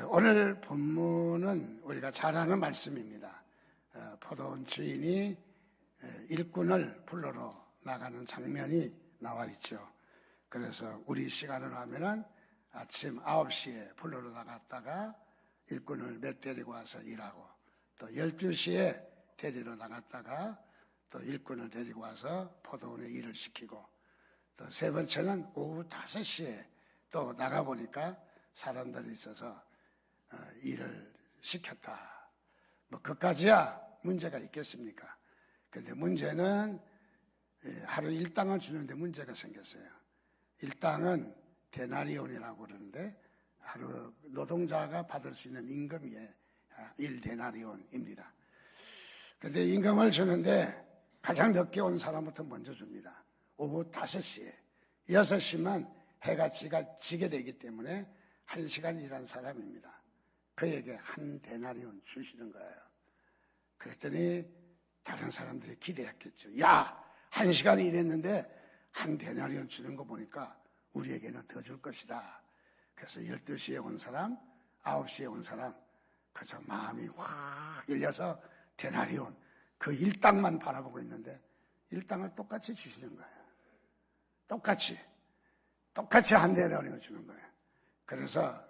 오늘 본문은 우리가 잘 아는 말씀입니다. 포도원 주인이 일꾼을 불러러 나가는 장면이 나와 있죠. 그래서 우리 시간으로 하면은 아침 9시에 불러러 나갔다가 일꾼을 몇 데리고 와서 일하고, 또 12시에 데리러 나갔다가 또 일꾼을 데리고 와서 포도원에 일을 시키고, 또 세 번째는 오후 5시에 또 나가보니까 사람들이 있어서 일을 시켰다. 뭐 그까지야 문제가 있겠습니까? 근데 문제는 하루 일당을 주는데 문제가 생겼어요. 일당은 데나리온이라고 그러는데 하루 노동자가 받을 수 있는 임금이 1데나리온입니다. 근데 임금을 주는데 가장 늦게 온 사람부터 먼저 줍니다. 오후 5시에. 6시만 해가 지게 되기 때문에 1시간 일한 사람입니다. 그에게 1데나리온 주시는 거예요. 그랬더니 다른 사람들이 기대했겠죠. 야, 1시간 일했는데 1데나리온 주는 거 보니까 우리에게는 더 줄 것이다. 그래서 12시에 온 사람, 9시에 온 사람, 그저 마음이 확 열려서 데나리온, 그 일당만 바라보고 있는데 일당을 똑같이 주시는 거예요. 똑같이 1데나리온 주는 거예요. 그래서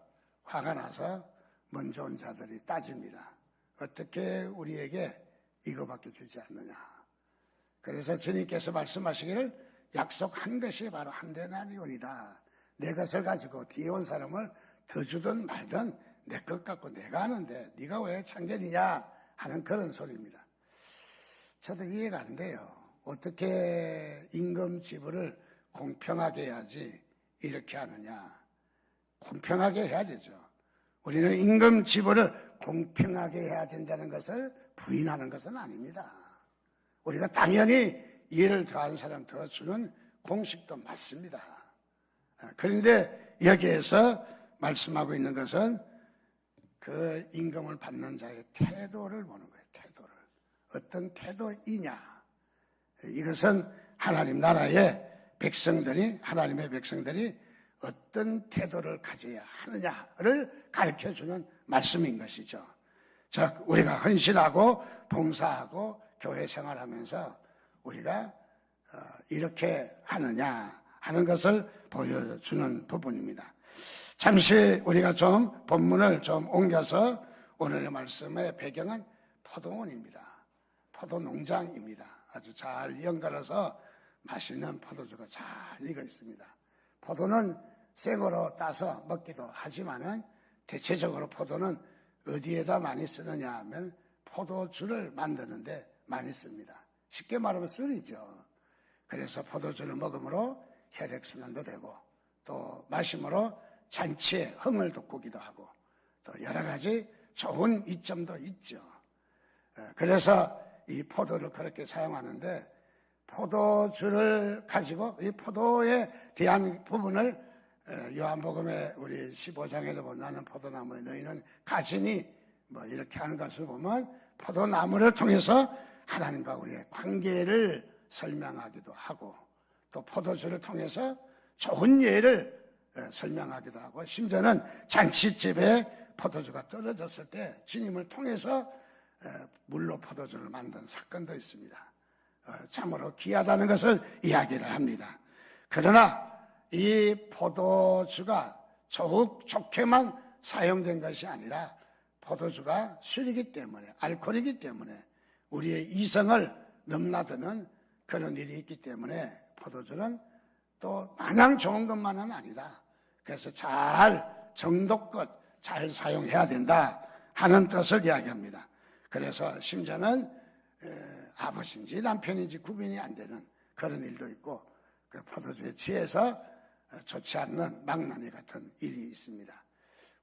화가 나서 먼저 온 자들이 따집니다. 어떻게 우리에게 이거밖에 주지 않느냐. 그래서 주님께서 말씀하시기를 약속한 것이 바로 1데나리온이다. 내 것을 가지고 뒤에 온 사람을 더 주든 말든 내 것 갖고 내가 하는데 네가 왜 참견이냐 하는 그런 소리입니다. 저도 이해가 안 돼요. 어떻게 임금 지불을 공평하게 해야지 이렇게 하느냐. 공평하게 해야 되죠. 우리는 임금 지불을 공평하게 해야 된다는 것을 부인하는 것은 아닙니다. 우리가 당연히 일을 더한 사람 더 주는 공식도 맞습니다. 그런데 여기에서 말씀하고 있는 것은 그 임금을 받는 자의 태도를 보는 거예요. 태도를. 어떤 태도이냐. 이것은 하나님 나라의 백성들이, 하나님의 백성들이 어떤 태도를 가져야 하느냐를 가르쳐주는 말씀인 것이죠. 즉, 우리가 헌신하고 봉사하고 교회 생활하면서 우리가 이렇게 하느냐 하는 것을 보여주는 부분입니다. 잠시 우리가 좀 본문을 좀 옮겨서 오늘의 말씀의 배경은 포도원입니다. 포도농장입니다. 아주 잘 연갈아서 맛있는 포도주가 잘 익어 있습니다. 포도는 생으로 따서 먹기도 하지만은 대체적으로 포도는 어디에다 많이 쓰느냐 하면 포도주를 만드는데 많이 씁니다. 쉽게 말하면 술이죠. 그래서 포도주를 먹음으로 혈액순환도 되고 또 마심으로 잔치에 흥을 돋구기도 하고 또 여러 가지 좋은 이점도 있죠. 그래서 이 포도를 그렇게 사용하는데 포도주를 가지고 이 포도에 대한 부분을 요한복음에 우리 15장에도 보면 나는 포도나무에 너희는 가지니 뭐 이렇게 하는 것을 보면 포도나무를 통해서 하나님과 우리의 관계를 설명하기도 하고 또 포도주를 통해서 좋은 예를 설명하기도 하고 심지어는 잔치집에 포도주가 떨어졌을 때 주님을 통해서 물로 포도주를 만든 사건도 있습니다. 참으로 귀하다는 것을 이야기를 합니다. 그러나 이 포도주가 좋게만 사용된 것이 아니라 포도주가 술이기 때문에 알코올이기 때문에 우리의 이성을 넘나드는 그런 일이 있기 때문에 포도주는 또 마냥 좋은 것만은 아니다. 그래서 정도껏 잘 사용해야 된다 하는 뜻을 이야기합니다. 그래서 심지어는 아버지인지 남편인지 구분이 안 되는 그런 일도 있고 그 포도주에 취해서 좋지 않는 망나니 같은 일이 있습니다.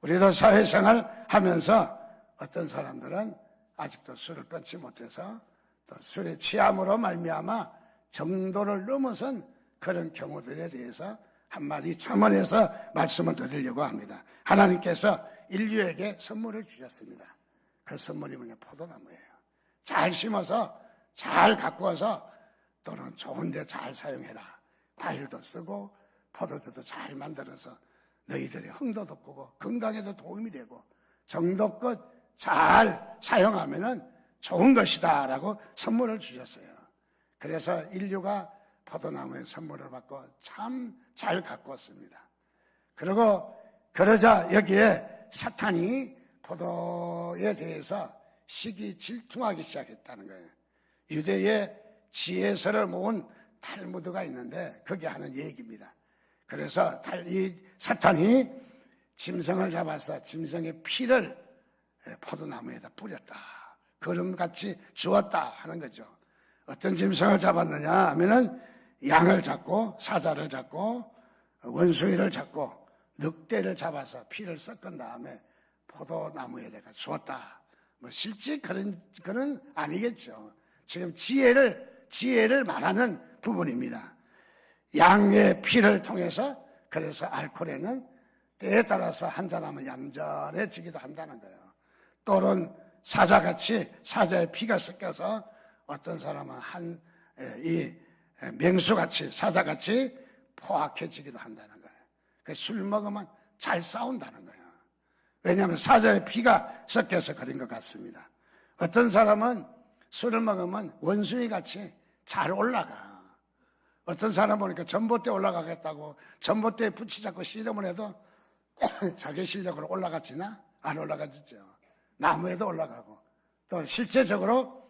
우리도 사회생활 하면서 어떤 사람들은 아직도 술을 끊지 못해서 또 술에 취함으로 말미암아 정도를 넘어선 그런 경우들에 대해서 한마디 첨언해서 말씀을 드리려고 합니다. 하나님께서 인류에게 선물을 주셨습니다. 그 선물이 뭐냐? 포도나무예요. 잘 심어서 잘 가꾸어서 또는 좋은 데 잘 사용해라. 과일도 쓰고 포도주도 잘 만들어서 너희들의 흥도 돋구고 건강에도 도움이 되고 정도껏 잘 사용하면은 좋은 것이다 라고 선물을 주셨어요. 그래서 인류가 포도나무의 선물을 받고 참 잘 가꾸었습니다. 그리고 그러자 여기에 사탄이 포도에 대해서 시기 질투하기 시작했다는 거예요. 유대의 지혜서를 모은 탈무드가 있는데 거기 하는 얘기입니다. 그래서 이 사탄이 짐승을 잡아서 짐승의 피를 포도나무에다 뿌렸다. 거름같이 주었다 하는 거죠. 어떤 짐승을 잡았느냐 하면은 양을 잡고 사자를 잡고 원숭이를 잡고 늑대를 잡아서 피를 섞은 다음에 포도나무에다가 주었다. 뭐 실제 그런 아니겠죠. 지금 지혜를 말하는 부분입니다. 양의 피를 통해서 그래서 알코올에는 때에 따라서 한잔하면 얌전해지기도 한다는 거예요. 또는 사자같이 사자의 피가 섞여서 어떤 사람은 이 맹수같이 사자같이 포악해지기도 한다는 거예요. 술 먹으면 잘 싸운다는 거예요. 왜냐하면 사자의 피가 섞여서 그런 것 같습니다. 어떤 사람은 술을 먹으면 원숭이같이 잘 올라가. 어떤 사람 보니까 전봇대 올라가겠다고 전봇대에 붙이자고 씨름을 해도 자기 실력으로 올라갔지나 안 올라가지죠. 나무에도 올라가고 또 실제적으로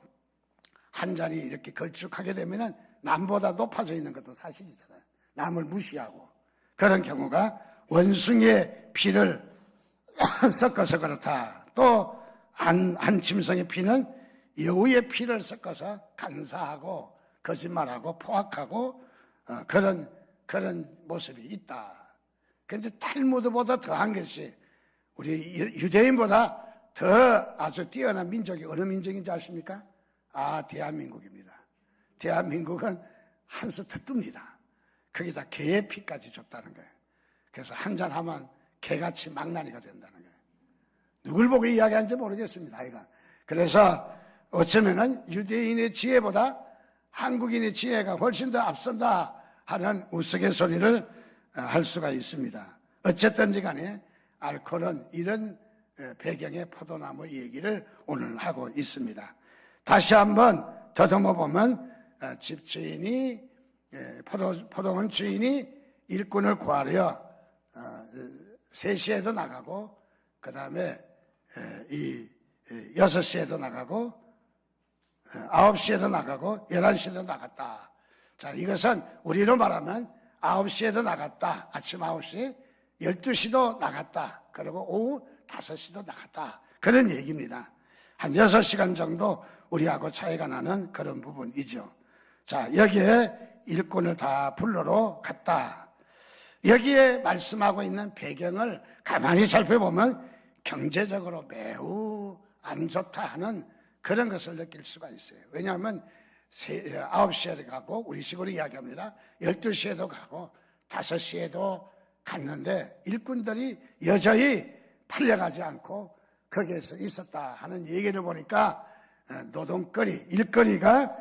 한 자리 이렇게 걸쭉하게 되면은 남보다 높아져 있는 것도 사실이잖아요. 남을 무시하고 그런 경우가 원숭이의 피를 섞어서 그렇다. 또 한 짐승의 피는 여우의 피를 섞어서 간사하고 거짓말하고 포악하고 그런 모습이 있다. 그런데 탈무드보다 더한 것이 우리 유대인보다 더 아주 뛰어난 민족이 어느 민족인지 아십니까? 대한민국입니다. 대한민국은 한 수 더 뜹니다. 거기다 개의 피까지 줬다는 거예요. 그래서 한잔하면 개같이 망나니가 된다는 거예요. 누굴 보고 이야기하는지 모르겠습니다. 그래서 어쩌면은 유대인의 지혜보다 한국인의 지혜가 훨씬 더 앞선다 하는 우스갯소리를 할 수가 있습니다. 어쨌든지 간에 알코올은 이런 배경의 포도나무 얘기를 오늘 하고 있습니다. 다시 한번 더듬어 보면 집주인이 포도원 주인이 일꾼을 구하려 3시에도 나가고 그 다음에 6시에도 나가고 9시에도 나가고 11시에도 나갔다. 자, 이것은 우리로 말하면 9시에도 나갔다. 아침 9시, 12시도 나갔다. 그리고 오후 5시도 나갔다. 그런 얘기입니다. 한 6시간 정도 우리하고 차이가 나는 그런 부분이죠. 자, 여기에 일꾼을 다 불러러 갔다. 여기에 말씀하고 있는 배경을 가만히 살펴보면 경제적으로 매우 안 좋다 하는 그런 것을 느낄 수가 있어요. 왜냐하면 9시에도 가고 우리 식으로 이야기합니다. 12시에도 가고 5시에도 갔는데 일꾼들이 여전히 팔려가지 않고 거기에서 있었다 하는 얘기를 보니까 일거리가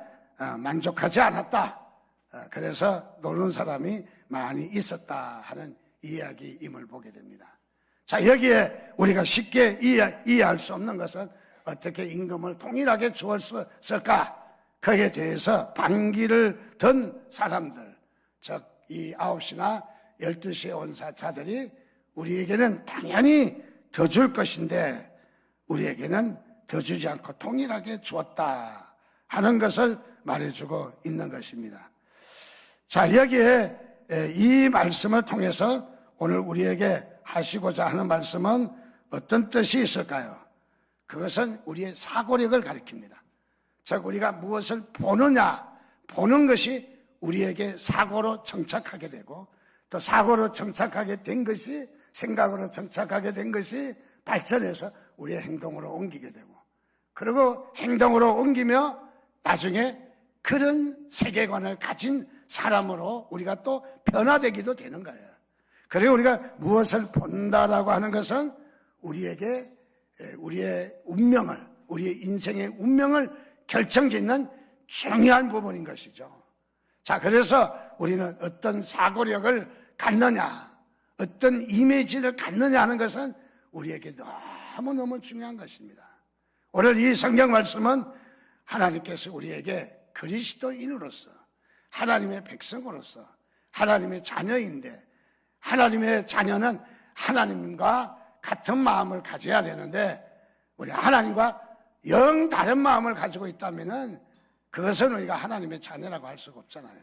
만족하지 않았다. 그래서 노는 사람이 많이 있었다 하는 이야기임을 보게 됩니다. 자, 여기에 우리가 쉽게 이해할 수 없는 것은 어떻게 임금을 동일하게 주었을까? 거기에 대해서 반기를 든 사람들, 즉 이 9시나 12시에 온 자들이 우리에게는 당연히 더 줄 것인데 우리에게는 더 주지 않고 동일하게 주었다 하는 것을 말해주고 있는 것입니다. 자, 여기에 이 말씀을 통해서 오늘 우리에게 하시고자 하는 말씀은 어떤 뜻이 있을까요? 그것은 우리의 사고력을 가리킵니다. 즉 우리가 무엇을 보는 것이 우리에게 사고로 정착하게 되고 또 사고로 정착하게 된 것이 생각으로 정착하게 된 것이 발전해서 우리의 행동으로 옮기게 되고 그리고 행동으로 옮기며 나중에 그런 세계관을 가진 사람으로 우리가 또 변화되기도 되는 거예요. 그리고 우리가 무엇을 본다라고 하는 것은 우리에게 우리의 운명을, 우리의 인생의 운명을 결정짓는 중요한 부분인 것이죠. 자, 그래서 우리는 어떤 사고력을 갖느냐, 어떤 이미지를 갖느냐 하는 것은 우리에게 너무너무 중요한 것입니다. 오늘 이 성경 말씀은 하나님께서 우리에게 그리스도인으로서, 하나님의 백성으로서, 하나님의 자녀인데, 하나님의 자녀는 하나님과 같은 마음을 가져야 되는데, 우리 하나님과 영 다른 마음을 가지고 있다면 그것은 우리가 하나님의 자녀라고 할 수가 없잖아요.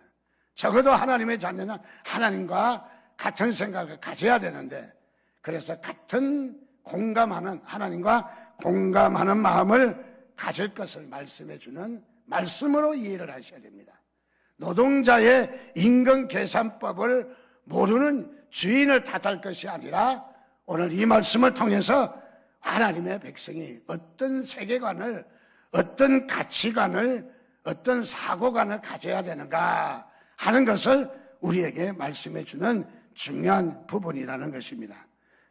적어도 하나님의 자녀는 하나님과 같은 생각을 가져야 되는데, 그래서 같은 공감하는, 하나님과 공감하는 마음을 가질 것을 말씀해 주는 말씀으로 이해를 하셔야 됩니다. 노동자의 임금 계산법을 모르는 주인을 탓할 것이 아니라 오늘 이 말씀을 통해서 하나님의 백성이 어떤 세계관을, 어떤 가치관을, 어떤 사고관을 가져야 되는가 하는 것을 우리에게 말씀해 주는 중요한 부분이라는 것입니다.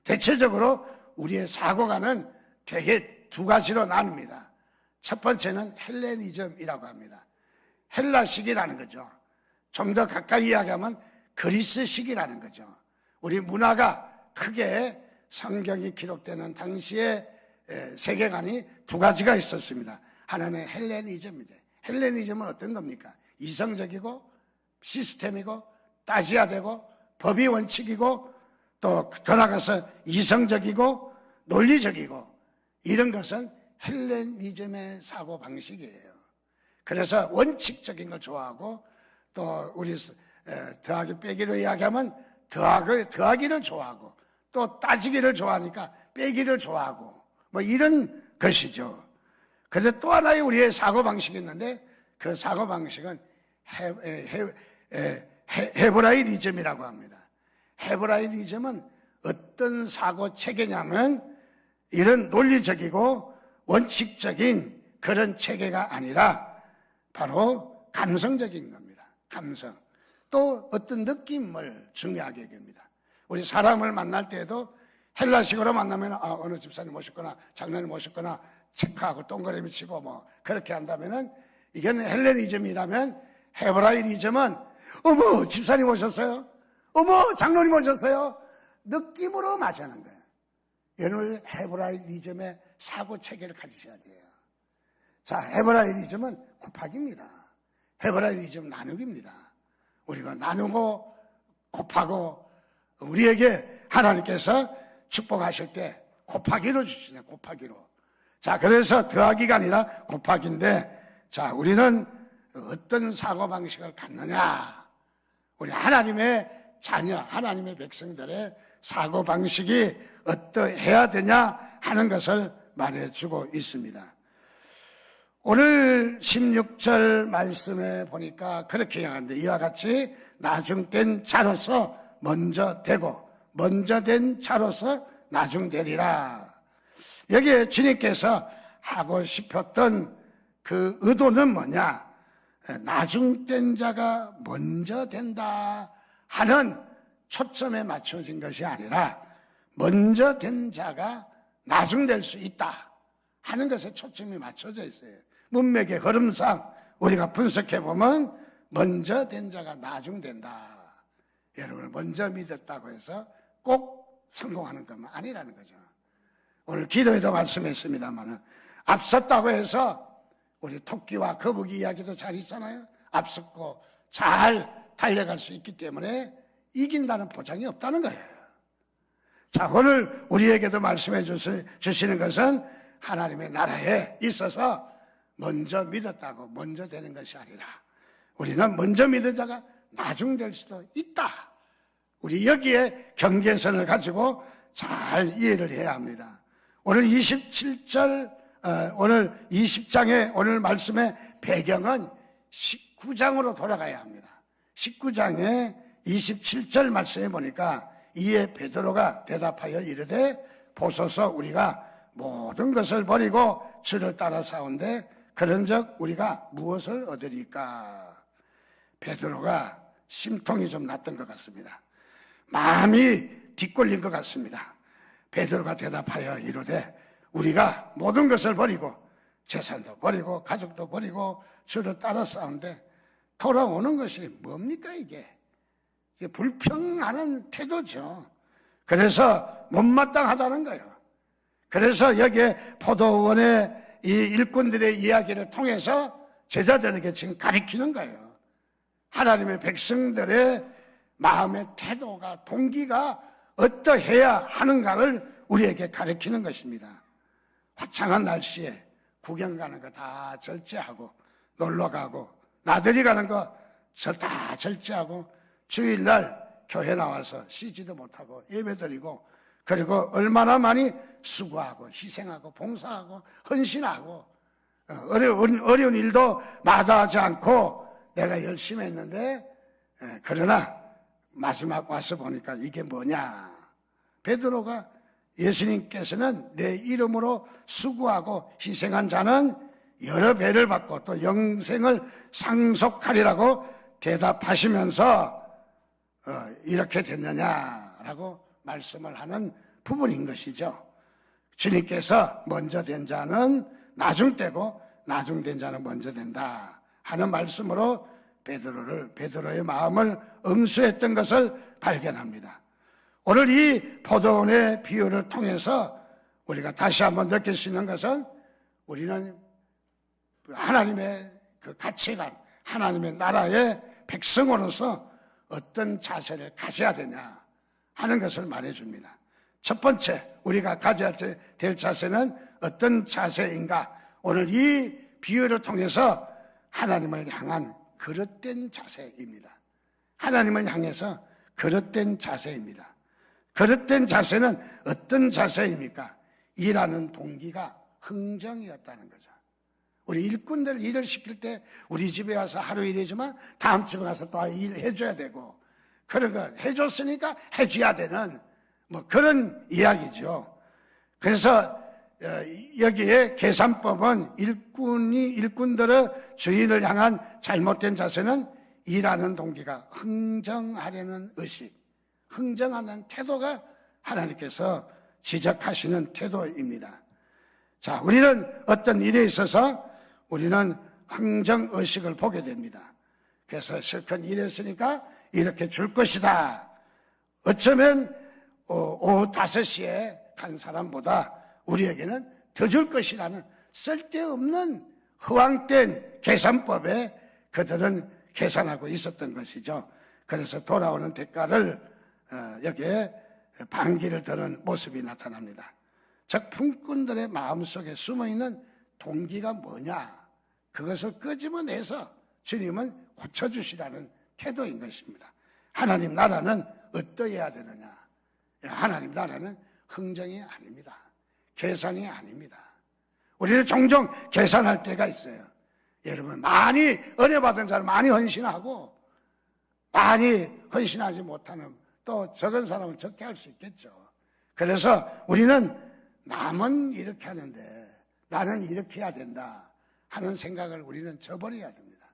대체적으로 우리의 사고관은 대개 두 가지로 나눕니다. 첫 번째는 헬레니즘이라고 합니다. 헬라식이라는 거죠. 좀 더 가까이 이야기하면 그리스식이라는 거죠. 우리 문화가 크게 성경이 기록되는 당시의 세계관이 두 가지가 있었습니다. 하나는 헬레니즘입니다. 헬레니즘은 어떤 겁니까? 이성적이고 시스템이고 따져야 되고 법이 원칙이고 또 더 나가서 이성적이고 논리적이고 이런 것은 헬레니즘의 사고방식이에요. 그래서 원칙적인 걸 좋아하고 또 우리 더하기 빼기로 이야기하면 더하기를 좋아하고 또 따지기를 좋아하니까 빼기를 좋아하고 뭐 이런 것이죠. 그런데 또 하나의 우리의 사고방식이 있는데 그 사고방식은 헤브라이리즘이라고 합니다. 헤브라이리즘은 어떤 사고 체계냐면 이런 논리적이고 원칙적인 그런 체계가 아니라 바로 감성적인 겁니다. 감성. 또 어떤 느낌을 중요하게 여깁니다. 우리 사람을 만날 때에도 헬라식으로 만나면 어느 집사님 오셨거나 장로님 오셨거나 체크하고 동그라미 치고 뭐 그렇게 한다면은 이게는 헬레니즘이라면 헤브라이리즘은 어머 집사님 오셨어요? 어머 장로님 오셨어요? 느낌으로 맞이하는 거예요. 오늘 헤브라이리즘의 사고 체계를 가지셔야 돼요. 자, 헤브라이리즘은 곱하기입니다. 헤브라이리즘 나누기입니다. 우리가 나누고 곱하고 우리에게 하나님께서 축복하실 때 곱하기로 주시네, 곱하기로. 자, 그래서 더하기가 아니라 곱하기인데, 자, 우리는 어떤 사고방식을 갖느냐? 우리 하나님의 자녀, 하나님의 백성들의 사고방식이 어떠해야 되냐 하는 것을 말해주고 있습니다. 오늘 16절 말씀에 보니까 그렇게 이야기하는데 이와 같이 나중된 자로서 먼저 되고 먼저 된 자로서 나중되리라. 여기에 주님께서 하고 싶었던 그 의도는 뭐냐? 나중된 자가 먼저 된다 하는 초점에 맞춰진 것이 아니라 먼저 된 자가 나중될 수 있다 하는 것에 초점이 맞춰져 있어요. 문맥의 흐름상 우리가 분석해보면 먼저 된 자가 나중된다. 여러분 먼저 믿었다고 해서 꼭 성공하는 것만 아니라는 거죠. 오늘 기도에도 말씀했습니다만 앞섰다고 해서 우리 토끼와 거북이 이야기도 잘 있잖아요. 앞섰고 잘 달려갈 수 있기 때문에 이긴다는 보장이 없다는 거예요. 자, 오늘 우리에게도 말씀해 주시는 것은 하나님의 나라에 있어서 먼저 믿었다고 먼저 되는 것이 아니라 우리는 먼저 믿은 자가 나중될 수도 있다. 우리 여기에 경계선을 가지고 잘 이해를 해야 합니다. 오늘 27절, 오늘 20장의 오늘 말씀의 배경은 19장으로 돌아가야 합니다. 19장의 27절 말씀에 보니까 이에 베드로가 대답하여 이르되 보소서 우리가 모든 것을 버리고 주를 따라 싸운데 그런즉 우리가 무엇을 얻으리까? 베드로가 심통이 좀 났던 것 같습니다. 마음이 뒷걸린 것 같습니다. 베드로가 대답하여 이르되 우리가 모든 것을 버리고 재산도 버리고 가족도 버리고 주를 따라 싸운데 돌아오는 것이 뭡니까 이게? 이게 불평하는 태도죠. 그래서 못마땅하다는 거예요. 그래서 여기에 포도원의 이 일꾼들의 이야기를 통해서 제자들에게 지금 가르치는 거예요. 하나님의 백성들의 마음의 태도가, 동기가 어떠해야 하는가를 우리에게 가르치는 것입니다. 화창한 날씨에 구경 가는 거 다 절제하고, 놀러 가고, 나들이 가는 거 다 절제하고, 주일날 교회 나와서 쉬지도 못하고 예배드리고, 그리고 얼마나 많이 수고하고 희생하고 봉사하고 헌신하고 어려운 일도 마다하지 않고 내가 열심히 했는데, 그러나 마지막 와서 보니까 이게 뭐냐. 베드로가 예수님께서는 내 이름으로 수고하고 희생한 자는 여러 배를 받고 또 영생을 상속하리라고 대답하시면서 이렇게 됐느냐라고 말씀을 하는 부분인 것이죠. 주님께서 먼저 된 자는 나중 되고 나중 된 자는 먼저 된다 하는 말씀으로 베드로의 마음을 응수했던 것을 발견합니다. 오늘 이 포도원의 비유를 통해서 우리가 다시 한번 느낄 수 있는 것은, 우리는 하나님의 그 가치관, 하나님의 나라의 백성으로서 어떤 자세를 가져야 되냐 하는 것을 말해줍니다. 첫 번째, 우리가 가져야 될 자세는 어떤 자세인가? 오늘 이 비유를 통해서 하나님을 향한 그릇된 자세입니다. 하나님을 향해서 그릇된 자세입니다. 그릇된 자세는 어떤 자세입니까? 일하는 동기가 흥정이었다는 거죠. 우리 일꾼들 일을 시킬 때 우리 집에 와서 하루 일해주면 다음 집에 가서 또 일해줘야 되고, 그런 거 해줬으니까 해줘야 되는 뭐 그런 이야기죠. 그래서 여기에 계산법은 일꾼들의 주인을 향한 잘못된 자세는 일하는 동기가 흥정하려는 의식, 흥정하는 태도가 하나님께서 지적하시는 태도입니다. 자, 우리는 어떤 일에 있어서 우리는 흥정의식을 보게 됩니다. 그래서 실컷 일했으니까 이렇게 줄 것이다. 어쩌면 오후 5시에 간 사람보다 우리에게는 더 줄 것이라는 쓸데없는 허황된 계산법에 그들은 계산하고 있었던 것이죠. 그래서 돌아오는 대가를 여기에 반기를 드는 모습이 나타납니다. 즉, 품꾼들의 마음속에 숨어있는 동기가 뭐냐, 그것을 끄집어내서 주님은 고쳐주시라는 태도인 것입니다. 하나님 나라는 어떠해야 되느냐? 하나님 나라는 흥정이 아닙니다. 계산이 아닙니다. 우리는 종종 계산할 때가 있어요. 여러분, 많이 은혜 받은 사람 많이 헌신하고, 많이 헌신하지 못하는 또 적은 사람은 적게 할 수 있겠죠. 그래서 우리는 남은 이렇게 하는데 나는 이렇게 해야 된다 하는 생각을 우리는 저버려야 됩니다.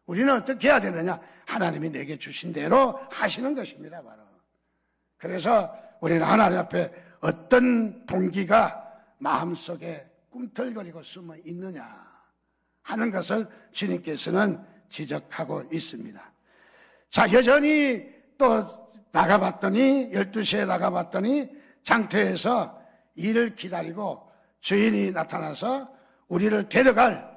우리는 어떻게 해야 되느냐? 하나님이 내게 주신 대로 하시는 것입니다, 바로. 그래서 우리는 하나님 앞에 어떤 동기가 마음속에 꿈틀거리고 숨어 있느냐 하는 것을 주님께서는 지적하고 있습니다. 자, 여전히 또 나가봤더니 12시에 나가봤더니 장터에서 일을 기다리고 주인이 나타나서 우리를 데려갈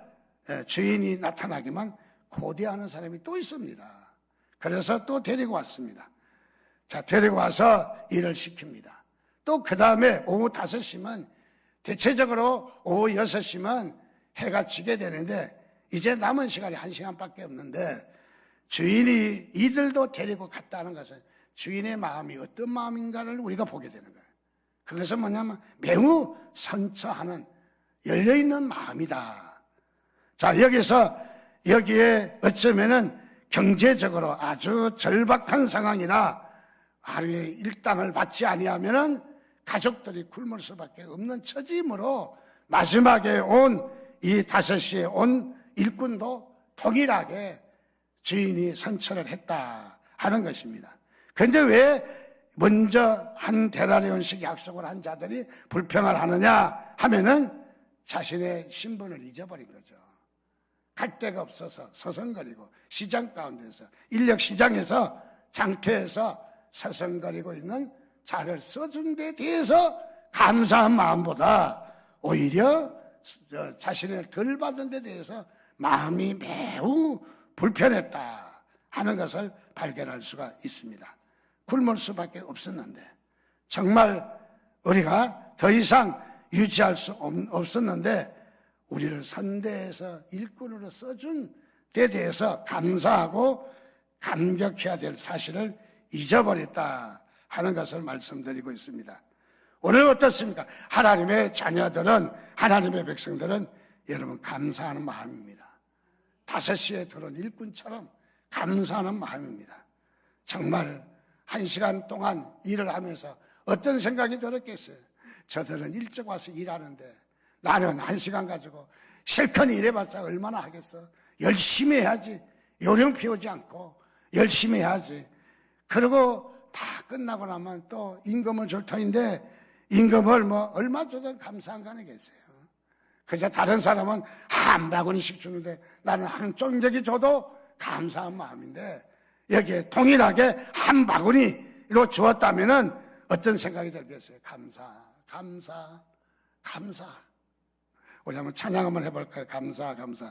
주인이 나타나기만 고대하는 사람이 또 있습니다. 그래서 또 데리고 왔습니다. 자, 데리고 와서 일을 시킵니다. 또 그 다음에 오후 5시면, 대체적으로 오후 6시면 해가 지게 되는데 이제 남은 시간이 1시간밖에 없는데, 주인이 이들도 데리고 갔다는 것은 주인의 마음이 어떤 마음인가를 우리가 보게 되는 거예요. 그것은 뭐냐면 매우 선처하는 열려있는 마음이다. 자, 여기에 어쩌면은 경제적으로 아주 절박한 상황이나 하루에 일당을 받지 아니하면은 가족들이 굶을 수밖에 없는 처지이므로 마지막에 온 이 5시에 온 일꾼도 동일하게 주인이 선처를 했다 하는 것입니다. 그런데 왜 먼저 한 데나리온씩 약속을 한 자들이 불평을 하느냐 하면은 자신의 신분을 잊어버린 거죠. 갈 데가 없어서 서성거리고 시장 가운데서, 인력 시장에서, 장터에서 서성거리고 있는 자를 써준 데 대해서 감사한 마음보다 오히려 자신을 덜 받은 데 대해서 마음이 매우 불편했다 하는 것을 발견할 수가 있습니다. 굶을 수밖에 없었는데, 정말 우리가 더 이상 유지할 수 없었는데 우리를 선대에서 일꾼으로 써준 데 대해서 감사하고 감격해야 될 사실을 잊어버렸다 하는 것을 말씀드리고 있습니다. 오늘 어떻습니까? 하나님의 자녀들은, 하나님의 백성들은 여러분 감사하는 마음입니다. 5시에 들어온 일꾼처럼 감사하는 마음입니다. 정말 1시간 동안 일을 하면서 어떤 생각이 들었겠어요? 저들은 일찍 와서 일하는데 나는 1시간 가지고 실컷 일해봤자 얼마나 하겠어? 열심히 해야지. 요령 피우지 않고 열심히 해야지. 그리고 다 끝나고 나면 또 임금을 줄 터인데 임금을 뭐 얼마 줘도 감사한 거 아니겠어요? 그저 다른 사람은 한 바구니씩 주는데 나는 한 쫀적이 줘도 감사한 마음인데 여기에 동일하게 한 바구니로 주었다면은 어떤 생각이 들겠어요? 감사. 우리 한번 찬양 한번 해볼까요? 감사.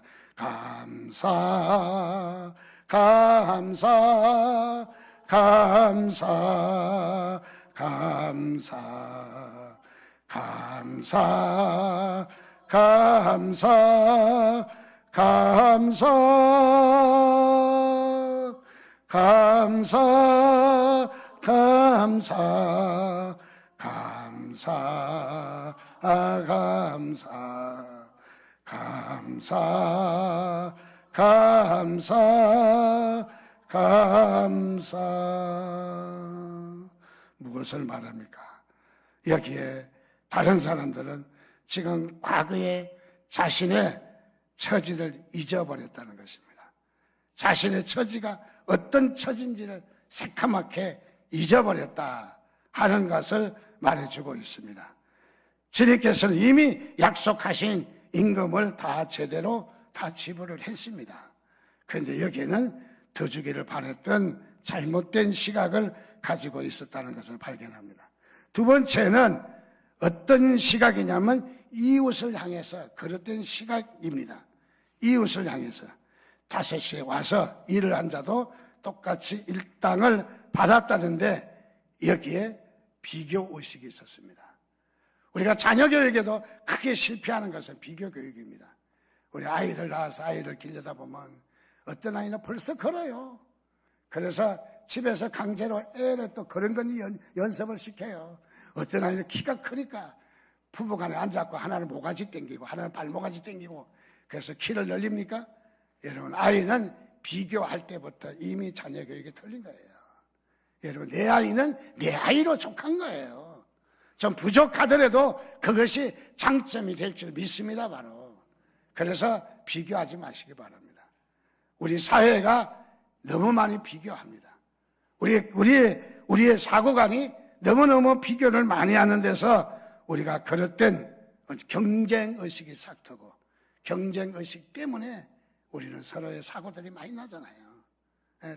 무엇을 말합니까? 여기에 다른 사람들은 지금 과거에 자신의 처지를 잊어버렸다는 것입니다. 자신의 처지가 어떤 처지인지를 새카맣게 잊어버렸다 하는 것을 말해주고 있습니다. 주님께서는 이미 약속하신 임금을 다 제대로 다 지불을 했습니다. 그런데 여기에는 더 주기를 바랬던 잘못된 시각을 가지고 있었다는 것을 발견합니다. 두 번째는 어떤 시각이냐면 이웃을 향해서 그릇된 시각입니다. 이웃을 향해서 5시에 와서 일을 한 자도 똑같이 일당을 받았다는데 여기에 비교 의식이 있었습니다. 우리가 자녀 교육에도 크게 실패하는 것은 비교 교육입니다. 우리 아이를 낳아서 아이를 길러다 보면 어떤 아이는 벌써 걸어요. 그래서 집에서 강제로 애를 또 그런 건 연습을 시켜요. 어떤 아이는 키가 크니까 부부간에 앉아서 하나는 모가지 당기고 하나는 발모가지 당기고 그래서 키를 늘립니까? 여러분, 아이는 비교할 때부터 이미 자녀 교육이 틀린 거예요. 여러분, 내 아이는 내 아이로 족한 거예요. 좀 부족하더라도 그것이 장점이 될 줄 믿습니다, 바로. 그래서 비교하지 마시기 바랍니다. 우리 사회가 너무 많이 비교합니다. 우리의 사고관이 너무너무 비교를 많이 하는 데서 우리가 그릇된 경쟁의식이 싹트고 경쟁의식 때문에 우리는 서로의 사고들이 많이 나잖아요.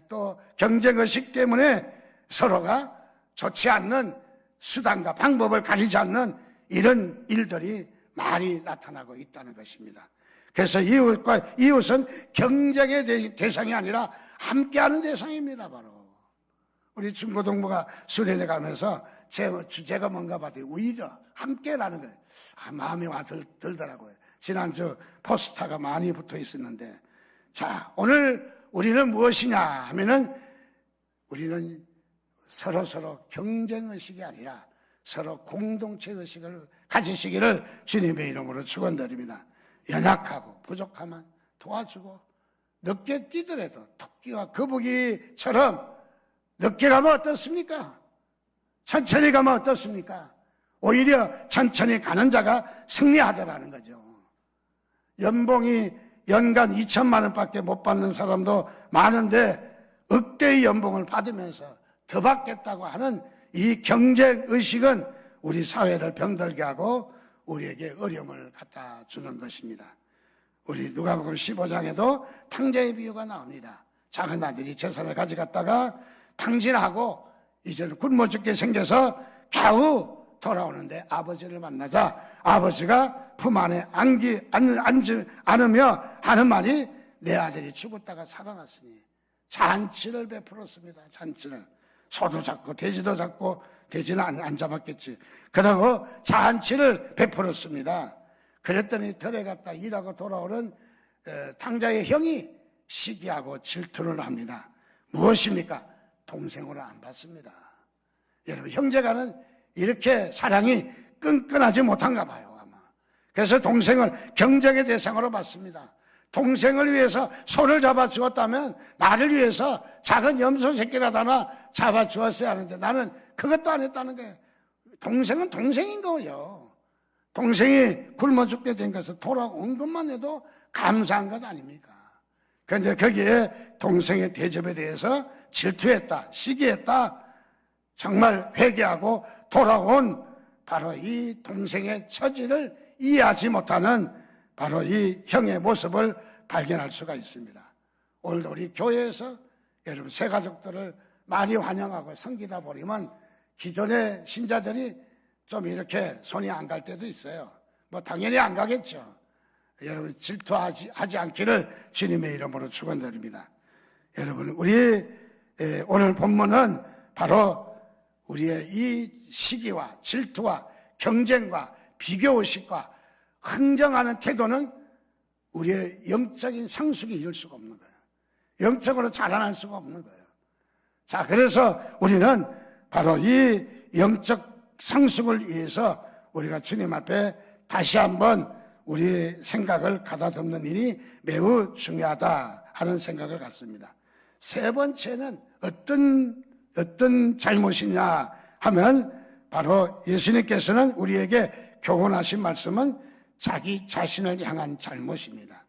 또 경쟁의식 때문에 서로가 좋지 않는 수단과 방법을 가리지 않는 이런 일들이 많이 나타나고 있다는 것입니다. 그래서 이웃은 경쟁의 대상이 아니라 함께하는 대상입니다, 바로. 우리 중고등부가 수련회 가면서 제 주제가 뭔가 봤더니 오히려 함께라는 거예요. 마음이 와 들더라고요. 지난주 포스터가 많이 붙어 있었는데, 자, 오늘 우리는 무엇이냐 하면은 우리는 서로 경쟁의식이 아니라 서로 공동체의식을 가지시기를 주님의 이름으로 축원드립니다. 연약하고 부족하면 도와주고, 늦게 뛰더라도 토끼와 거북이처럼 늦게 가면 어떻습니까? 천천히 가면 어떻습니까? 오히려 천천히 가는 자가 승리하더라는 거죠. 연봉이 연간 2천만 원밖에 못 받는 사람도 많은데 억대의 연봉을 받으면서 더 받겠다고 하는 이 경쟁의식은 우리 사회를 병들게 하고 우리에게 어려움을 갖다 주는 것입니다. 우리 누가복음 15장에도 탕자의 비유가 나옵니다. 작은 아들이 재산을 가져갔다가 탕진하고 이제는 굶어 죽게 생겨서 겨우 돌아오는데 아버지를 만나자 아버지가 품 안에 앉지 않으며 하는 말이 내 아들이 죽었다가 살아났으니 잔치를 베풀었습니다. 잔치를. 소도 잡고 돼지도 잡고 돼지는 안 잡았겠지. 그러고 잔치를 베풀었습니다. 그랬더니 들에 갔다 일하고 돌아오는 탕자의 형이 시기하고 질투를 합니다. 무엇입니까? 동생으로 안 봤습니다. 여러분, 형제간은 이렇게 사랑이 끈끈하지 못한가 봐요, 아마. 그래서 동생을 경쟁의 대상으로 봤습니다. 동생을 위해서 소를 잡아 주었다면 나를 위해서 작은 염소 새끼라도 하나 잡아 주었어야 하는데 나는 그것도 안 했다는 거예요. 동생은 동생인 거예요. 동생이 굶어 죽게 된 것을 돌아온 것만 해도 감사한 것 아닙니까? 그런데 거기에 동생의 대접에 대해서 질투했다, 시기했다, 정말 회개하고 돌아온 바로 이 동생의 처지를 이해하지 못하는 바로 이 형의 모습을 발견할 수가 있습니다. 오늘도 우리 교회에서 여러분 새 가족들을 많이 환영하고 섬기다 보면 기존의 신자들이 좀 이렇게 손이 안 갈 때도 있어요. 뭐 당연히 안 가겠죠. 여러분 질투하지 않기를 주님의 이름으로 축원드립니다. 여러분 우리 오늘 본문은 바로 우리의 이 시기와 질투와 경쟁과 비교의식과 흥정하는 태도는 우리의 영적인 성숙이 이룰 수가 없는 거예요. 영적으로 자라날 수가 없는 거예요. 자, 그래서 우리는 바로 이 영적 성숙을 위해서 우리가 주님 앞에 다시 한번 우리 생각을 가다듬는 일이 매우 중요하다 하는 생각을 갖습니다. 세 번째는 어떤 잘못이냐 하면 바로 예수님께서는 우리에게 교훈하신 말씀은 자기 자신을 향한 잘못입니다.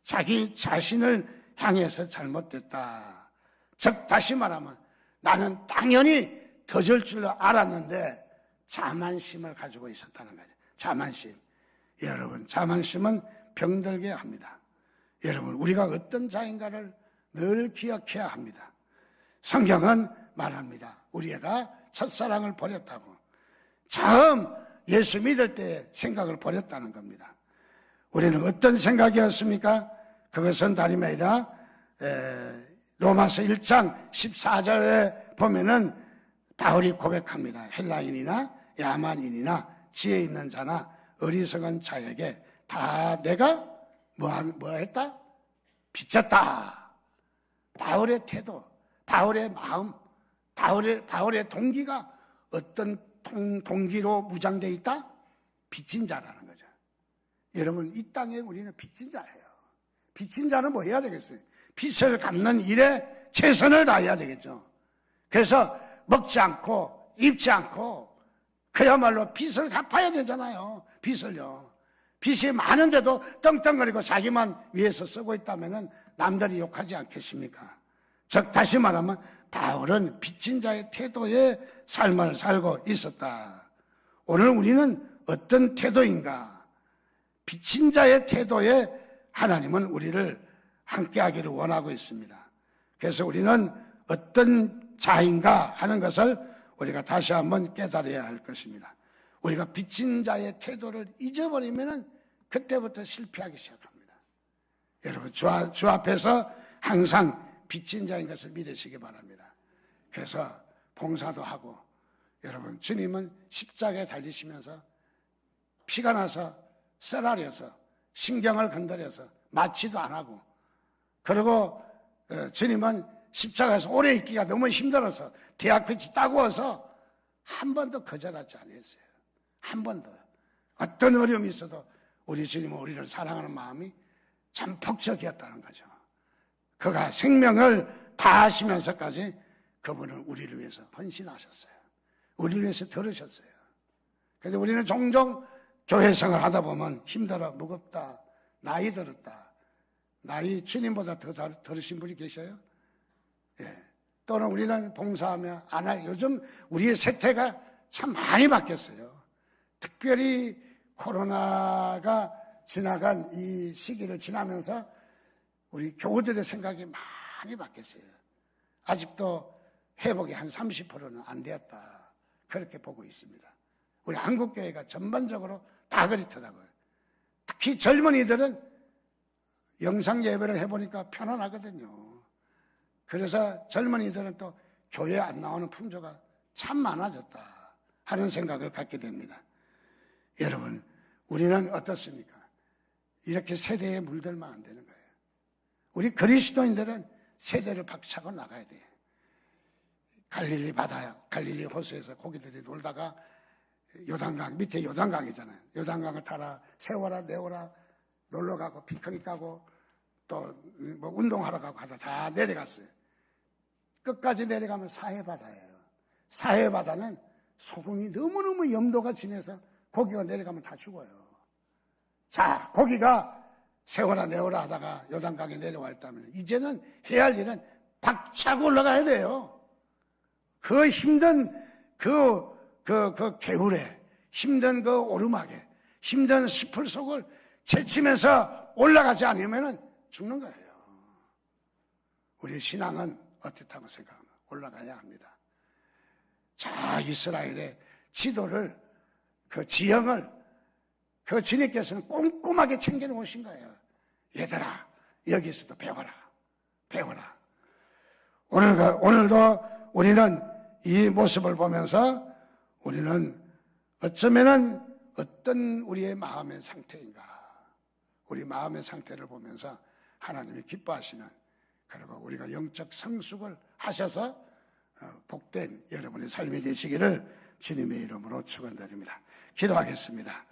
자기 자신을 향해서 잘못됐다. 즉 다시 말하면 나는 당연히 더질 줄 알았는데 자만심을 가지고 있었다는 거죠. 자만심. 여러분 자만심은 병들게 합니다. 여러분 우리가 어떤 자인가를 늘 기억해야 합니다. 성경은 말합니다. 우리 애가 첫사랑을 버렸다고. 처음 예수 믿을 때 생각을 버렸다는 겁니다. 우리는 어떤 생각이었습니까? 그것은 다름이 아니라 로마서 1장 14절에 보면은 바울이 고백합니다. 헬라인이나 야만인이나 지혜 있는 자나 어리석은 자에게 다 내가 뭐 했다? 비쳤다. 바울의 태도, 바울의 마음, 바울의 동기가 어떤 동기로 무장되어 있다? 빚진 자라는 거죠. 여러분 이 땅에 우리는 빚진 자예요. 빚진 자는 뭐 해야 되겠어요? 빚을 갚는 일에 최선을 다해야 되겠죠. 그래서 먹지 않고 입지 않고 그야말로 빚을 갚아야 되잖아요. 빚을요. 빚이 많은데도 떵떵거리고 자기만 위해서 쓰고 있다면 남들이 욕하지 않겠습니까? 즉 다시 말하면 바울은 빚진 자의 태도의 삶을 살고 있었다. 오늘 우리는 어떤 태도인가? 빚진 자의 태도에 하나님은 우리를 함께하기를 원하고 있습니다. 그래서 우리는 어떤 자인가 하는 것을 우리가 다시 한번 깨달아야 할 것입니다. 우리가 빚진 자의 태도를 잊어버리면 그때부터 실패하기 시작합니다. 여러분 주 앞에서 항상 빚진 자인 것을 믿으시기 바랍니다. 그래서 봉사도 하고 여러분 주님은 십자가에 달리시면서 피가 나서 썰하려서 신경을 건드려서 마취도 안 하고 그리고 주님은 십자가에서 오래 있기가 너무 힘들어서 대학빛이 따가워서 한 번도 거절하지 않았어요. 한 번도. 어떤 어려움이 있어도 우리 주님은 우리를 사랑하는 마음이 참 폭적이었다는 거죠. 그가 생명을 다하시면서까지 그분은 우리를 위해서 헌신하셨어요. 우리를 위해서 들으셨어요. 그래서 우리는 종종 교회 생활 하다 보면 힘들어, 무겁다, 나이 들었다. 나이 주님보다 더 들으신 분이 계셔요? 예. 또는 우리는 봉사하며 안 할, 요즘 우리의 세태가 참 많이 바뀌었어요. 특별히 코로나가 지나간 이 시기를 지나면서 우리 교우들의 생각이 많이 바뀌었어요. 아직도 회복이 한 30%는 안 되었다. 그렇게 보고 있습니다. 우리 한국교회가 전반적으로 다 그렇더라고요. 특히 젊은이들은 영상 예배를 해보니까 편안하거든요. 그래서 젊은이들은 또 교회에 안 나오는 풍조가 참 많아졌다 하는 생각을 갖게 됩니다. 여러분, 우리는 어떻습니까? 이렇게 세대에 물들면 안 되는 거예요. 우리 그리스도인들은 세대를 박차고 나가야 돼요. 갈릴리 바다요, 갈릴리 호수에서 고기들이 놀다가 요단강, 밑에 요단강이잖아요. 요단강을 타라, 세워라, 내워라, 놀러가고, 피크닉 가고, 또 뭐 운동하러 가고 하다 다 내려갔어요. 끝까지 내려가면 사해바다예요. 사해바다는 소금이 너무너무 염도가 진해서 고기가 내려가면 다 죽어요. 자, 고기가 세워라, 내워라 하다가 요단강에 내려와 있다면 이제는 해야 할 일은 박차고 올라가야 돼요. 그 힘든 그 개울에, 힘든 그 오르막에, 힘든 숲을 속을 제치면서 올라가지 않으면 죽는 거예요. 우리 신앙은 어떻다고 생각하면 올라가야 합니다. 자, 이스라엘의 지도를, 그 지형을 그 주님께서는 꼼꼼하게 챙겨 놓으신 거예요. 얘들아, 여기서도 배워라. 배워라. 오늘도 우리는 이 모습을 보면서 우리는 어쩌면은 어떤 우리의 마음의 상태인가, 우리 마음의 상태를 보면서 하나님이 기뻐하시는, 그리고 우리가 영적 성숙을 하셔서 복된 여러분의 삶이 되시기를 주님의 이름으로 축원드립니다. 기도하겠습니다.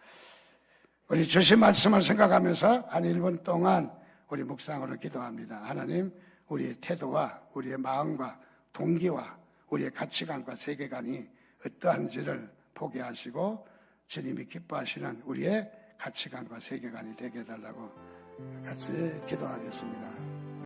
우리 주신 말씀을 생각하면서 한 1분 동안 우리 묵상으로 기도합니다. 하나님, 우리의 태도와 우리의 마음과 동기와 우리의 가치관과 세계관이 어떠한지를 보게 하시고 주님이 기뻐하시는 우리의 가치관과 세계관이 되게 해달라고 같이 기도하겠습니다.